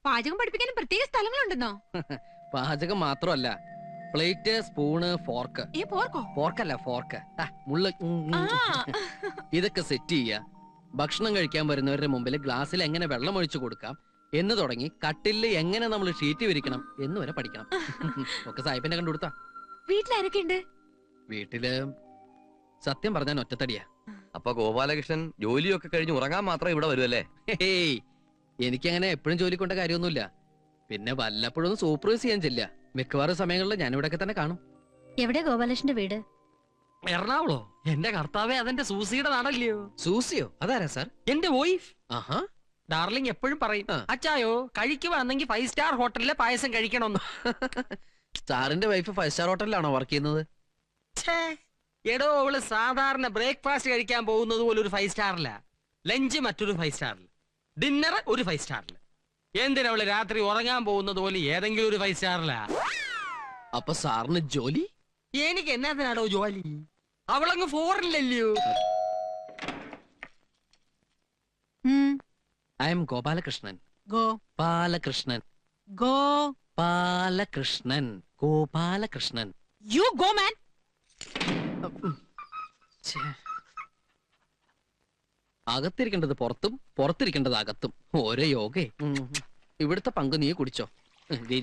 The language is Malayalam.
പാചകം പഠിപ്പിക്കാനും പ്രത്യേക സ്ഥലങ്ങളുണ്ടെന്നോ? പാചകം മാത്രമല്ല, പ്ലേറ്റ്, സ്പൂണ്, ഫോർക്ക്. ഫോർക്കല്ല, ഫോർക്ക്. മുള്ള ഇതൊക്കെ സെറ്റ് ചെയ്യാ. ഭക്ഷണം കഴിക്കാൻ വരുന്നവരുടെ മുമ്പിൽ ഗ്ലാസ്സിൽ എങ്ങനെ വെള്ളം ഒഴിച്ചു കൊടുക്കാം എന്ന് തുടങ്ങി കട്ടില് എങ്ങനെ നമ്മൾ ഷീറ്റ് വിരിക്കണം എന്ന് വരെ പഠിക്കണം. ഒക്കെ സായിപ്പിനെ കണ്ടുകൊടുത്താ. വീട്ടിലാരൊക്കെ ഉണ്ട്? വീട്ടില് സത്യം പറഞ്ഞാൽ ഒറ്റത്തടിയാ. അപ്പൊ ഗോപാലകൃഷ്ണൻ ജോലിയൊക്കെ കഴിഞ്ഞ് ഉറങ്ങാൻ മാത്രം ഇവിടെ വരുമല്ലേ? ഹേയ്, എനിക്കങ്ങനെ എപ്പോഴും ജോലി കൊണ്ട കാര്യമൊന്നുമില്ല. പിന്നെ വല്ലപ്പോഴും സൂപ്പർവൈസ് ചെയ്യാൻ ചെല്ല. മിക്കവാറും സമയങ്ങളിൽ ഞാൻ ഇവിടെയൊക്കെ തന്നെ കാണും. എവിടെ ഗോപാലകൃഷ്ണന്റെ വീട്? എറണാകുളോ? എന്റെ കർത്താവേ, അതെന്റെ സൂസിയുടെ നാടല്ലയോ? സൂസിയോ? അതാരാ സാർ? എന്റെ വോയിഫ്. ആഹാ. ഡാർലിംഗ് എപ്പോഴും പറയും, അച്ചായോ കഴിക്കുവാണെങ്കിൽ 5 സ്റ്റാർ ഹോട്ടലിലെ പായസം കഴിക്കണമെന്ന്. സാറിന്റെ വൈഫ് 5 സ്റ്റാർ ഹോട്ടലിലാണോ വർക്ക് ചെയ്യുന്നത്? എടോ, അവള് സാധാരണ ബ്രേക്ക്ഫാസ്റ്റ് കഴിക്കാൻ പോകുന്നത് പോലെ ഒരു 5 സ്റ്റാറില, ലഞ്ച് മറ്റൊരു 5 സ്റ്റാറിൽ, ഡിന്നർ ഒരു 5 സ്റ്റാറിൽ. എന്തിനവള് രാത്രി ഉറങ്ങാൻ പോകുന്നത് പോലെ ഏതെങ്കിലും ഒരു 5 സ്റ്റാറിലാ. അപ്പൊ സാറിന് ജോലി? എനിക്ക് എന്നാത്തിനാടോ ജോലി? അവളങ്ങ് ഫോറിനില്ലല്ലോ. I am Gopalakrishnan. Gopalakrishnan. Gopalakrishnan. You go, man. അകത്തിരിക്കേണ്ടത് പുറത്തും പുറത്തിരിക്കേണ്ടത് അകത്തും. ഓരോ യോഗേ. ഇവിടുത്തെ പങ്ക് നീ കുടിച്ചോ.